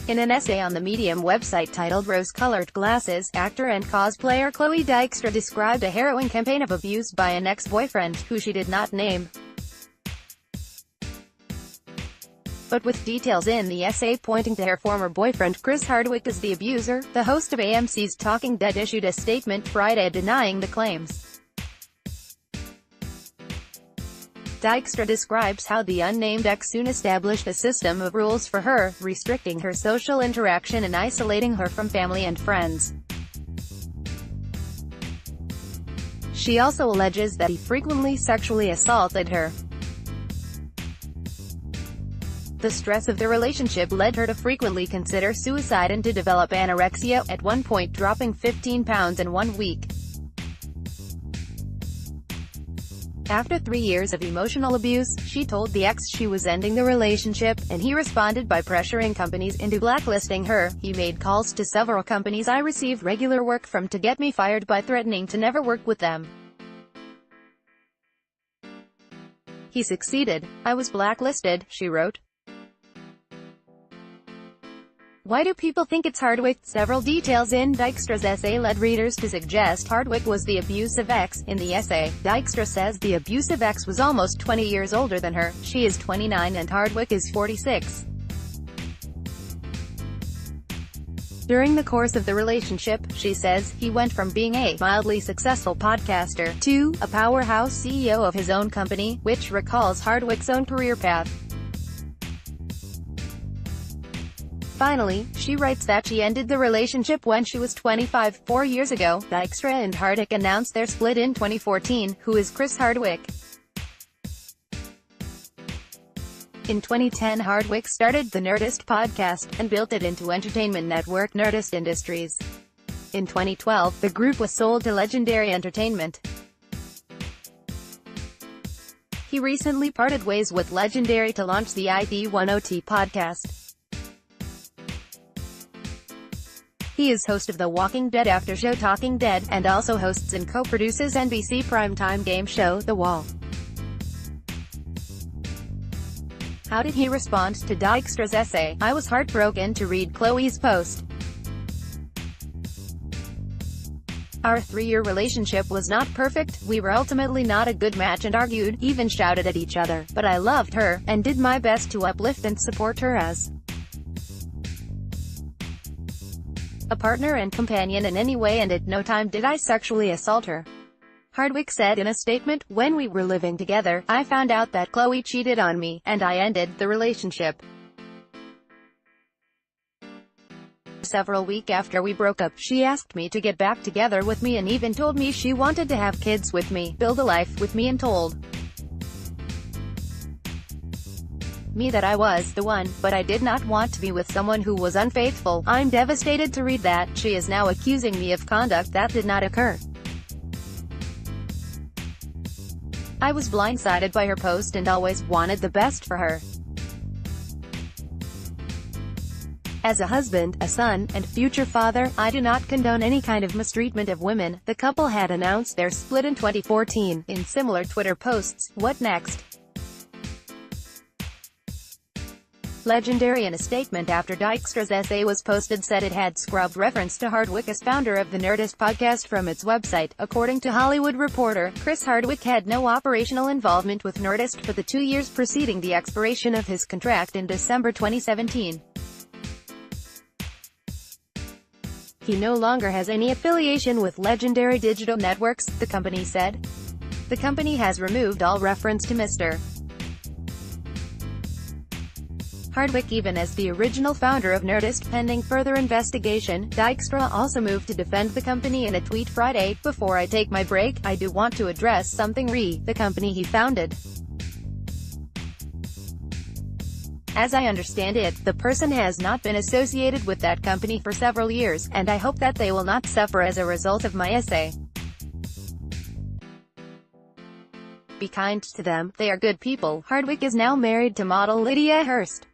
In an essay on the Medium website titled Rose-Colored Glasses, actor and cosplayer Chloe Dykstra described a harrowing campaign of abuse by an ex-boyfriend, who she did not name, but with details in the essay pointing to her former boyfriend Chris Hardwick as the abuser. The host of AMC's Talking Dead issued a statement Friday denying the claims. Dykstra describes how the unnamed ex soon established a system of rules for her, restricting her social interaction and isolating her from family and friends. She also alleges that he frequently sexually assaulted her. The stress of the relationship led her to frequently consider suicide and to develop anorexia, at one point dropping 15 pounds in 1 week. After 3 years of emotional abuse, she told the ex she was ending the relationship, and he responded by pressuring companies into blacklisting her. He made calls to several companies I received regular work from to get me fired by threatening to never work with them. He succeeded. I was blacklisted, she wrote. Why do people think it's Hardwick? Several details in Dykstra's essay led readers to suggest Hardwick was the abusive ex. In the essay, Dykstra says the abusive ex was almost 20 years older than her. She is 29 and Hardwick is 46. During the course of the relationship, she says, he went from being a mildly successful podcaster to a powerhouse CEO of his own company, which recalls Hardwick's own career path. Finally, she writes that she ended the relationship when she was 25. 4 years ago, Dykstra and Hardwick announced their split in 2014. Who is Chris Hardwick? In 2010, Hardwick started the Nerdist podcast, and built it into entertainment network Nerdist Industries. In 2012, the group was sold to Legendary Entertainment. He recently parted ways with Legendary to launch the ID10T podcast. He is host of the Walking Dead after show Talking Dead, and also hosts and co-produces NBC primetime game show The Wall. How did he respond to Dykstra's essay? I was heartbroken to read Chloe's post. Our 3-year relationship was not perfect, we were ultimately not a good match and argued, even shouted at each other, but I loved her, and did my best to uplift and support her as a partner and companion in any way, and at no time did I sexually assault her. Hardwick said in a statement, when we were living together, I found out that Chloe cheated on me, and I ended the relationship. Several weeks after we broke up, she asked me to get back together with me and even told me she wanted to have kids with me, build a life with me, and told me that I was the one, but I did not want to be with someone who was unfaithful. I'm devastated to read that. She is now accusing me of conduct that did not occur. I was blindsided by her post and always wanted the best for her. As a husband, a son, and future father, I do not condone any kind of mistreatment of women. The couple had announced their split in 2014. In similar Twitter posts, what next? Legendary, in a statement after Dykstra's essay was posted, said it had scrubbed reference to Hardwick as founder of the Nerdist podcast from its website. According to Hollywood Reporter, Chris Hardwick had no operational involvement with Nerdist for the 2 years preceding the expiration of his contract in December 2017. He no longer has any affiliation with Legendary Digital Networks, the company said. The company has removed all reference to Mr. Hardwick, even as the original founder of Nerdist, pending further investigation. Dykstra also moved to defend the company in a tweet Friday. Before I take my break, I do want to address something the company he founded. As I understand it, the person has not been associated with that company for several years, and I hope that they will not suffer as a result of my essay. Be kind to them, they are good people. Hardwick is now married to model Lydia Hurst.